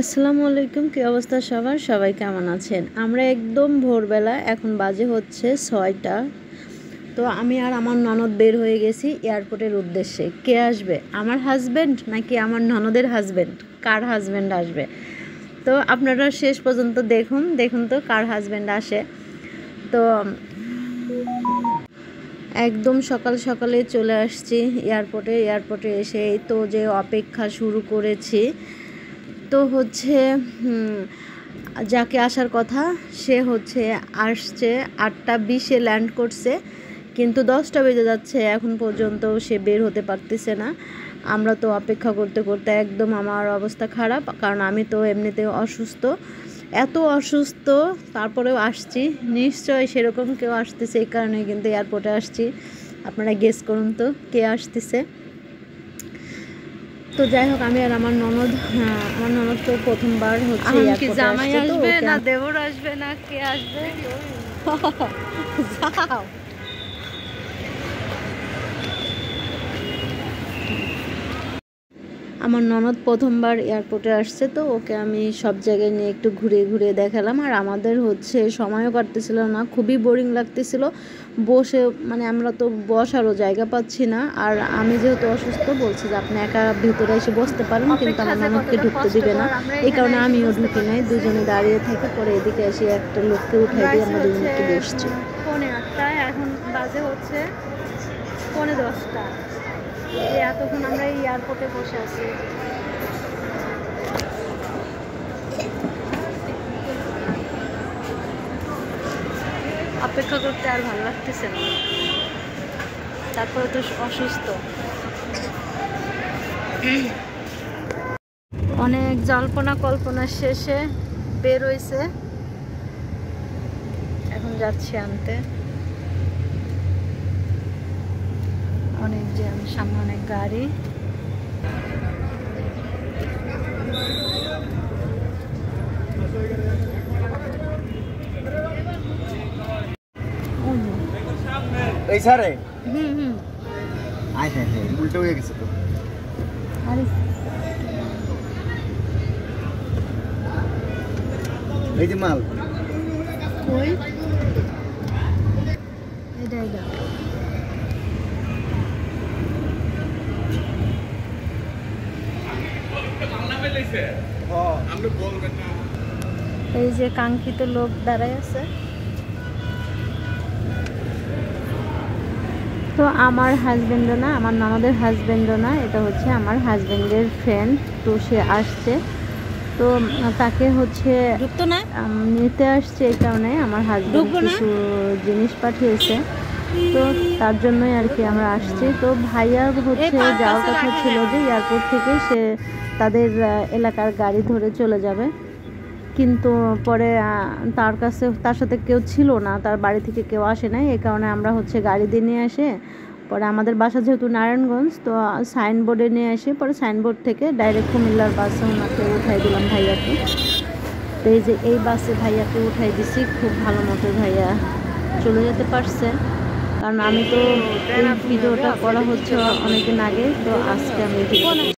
আসসালামু আলাইকুম, কি অবস্থা সবার? সবাই কেমন আছেন? আমরা একদম ভোরবেলা, এখন বাজে হচ্ছে 6টা। তো আমি আর আমার ননদ বের হয়ে গেছি এয়ারপোর্টের উদ্দেশ্যে। কে আসবে? আমার হাজব্যান্ড নাকি আমার ননদের হাজব্যান্ড? কার হাজব্যান্ড আসবে? তো আপনারা শেষ পর্যন্ত দেখুন তো কার হাজব্যান্ড আসে। তো একদম সকাল সকালে চলে আসছি এয়ারপোর্টে এসে এই তো যে অপেক্ষা শুরু করেছি। তো হচ্ছে যাকে আসার কথা সে হচ্ছে আসছে 8:20-এ ল্যান্ড করছে, কিন্তু 10টা বেজে যাচ্ছে, এখন পর্যন্ত সে বের হতে পারতেছে না। আমরা তো অপেক্ষা করতে করতে একদম আমার অবস্থা খারাপ, কারণ আমি তো এমনিতেও অসুস্থ, এত অসুস্থ, তারপরেও আসছি। নিশ্চয় সেরকম কেউ আসতেছে, এই কারণে কিন্তু এয়ারপোর্টে আসছি। আপনারা গেস করুন তো কে আসতেছে। তো যাই হোক, আমি আর আমার ননদ তো প্রথমবার হচ্ছে এয়ারপোর্টে আসছে। তো আসবে না দেবর আসবে না কে আসবে? যাও। আমার ননদ প্রথমবার এয়ারপোর্টে আসছে, তো ওকে আমি সব জায়গায় নিয়ে একটু ঘুরে দেখালাম। আর আমাদের হচ্ছে সময়ও কাটতেছিল না, খুবই বোরিং লাগতেছিল বসে, মানে আমরা তো বসারও জায়গা পাচ্ছি না। আর আমি যেহেতু অসুস্থ, বলছি যে আপনি একা ভিতরে এসে বসতে পারেন, কিন্তু আমার ননদকে ঢুকতে দিবে না, এই কারণে আমিও ঢুকি নাই। দুজনে দাঁড়িয়ে থেকে পরে এদিকে এসে একটা লোককে উঠাই দিয়ে আমরা দুজনে একটু বসছি। 8:45, এখন বাজে হচ্ছে 10:45। এতক্ষণ আমরা এই এয়ারপোর্টে বসে আছি। অপেক্ষা করতে আর ভালো লাগতেছে না, তারপরে তো অসুস্থ। অনেক জল্পনা কল্পনা শেষে বের হয়েছে, এখন যাচ্ছি আনতে। অনেক জ্যাম, সামনে অনেক গাড়ি। এই সারে উল্টো হয়ে গেছে তো। আরে এই যে মাল কই? এটা এই যে কাঙ্ক্ষিত লোক দাঁড়ায় আছে। তো আমার হাজব্যান্ডও না, আমার ননদের হাজব্যান্ডও না, এটা হচ্ছে আমার হাজব্যান্ডের ফ্রেন্ড। তো সে আসছে, তো তাকে হচ্ছে নিতে আসছে, এই কারণে আমার হাজব্যান্ড কিছু জিনিস পাঠিয়েছে, তো তার জন্যই আর কি আমরা আসছি। তো ভাইয়ার হচ্ছে যাওয়ার কথা ছিল যে এয়ারপোর্ট থেকে সে তাদের এলাকার গাড়ি ধরে চলে যাবে, কিন্তু পরে তার সাথে কেউ ছিল না, তার বাড়ি থেকে কেউ আসে নাই, এই কারণে আমরা হচ্ছে গাড়ি দিয়ে নিয়ে আসে। পরে আমাদের বাসা যেহেতু নারায়ণগঞ্জ, তো সাইনবোর্ডে নিয়ে আসি, পরে সাইনবোর্ড থেকে ডাইরেক্ট কুমিল্লার বাসে ওনাকে উঠাই দিলাম ভাইয়াকে। তো এই যে এই বাসে ভাইয়াকে উঠাই দিছি, খুব ভালো মতো ভাইয়া চলে যেতে পারছে, কারণ আমি তো এই ভিডিওটা করা হচ্ছে অনেকদিন আগে, তো আজকে আমি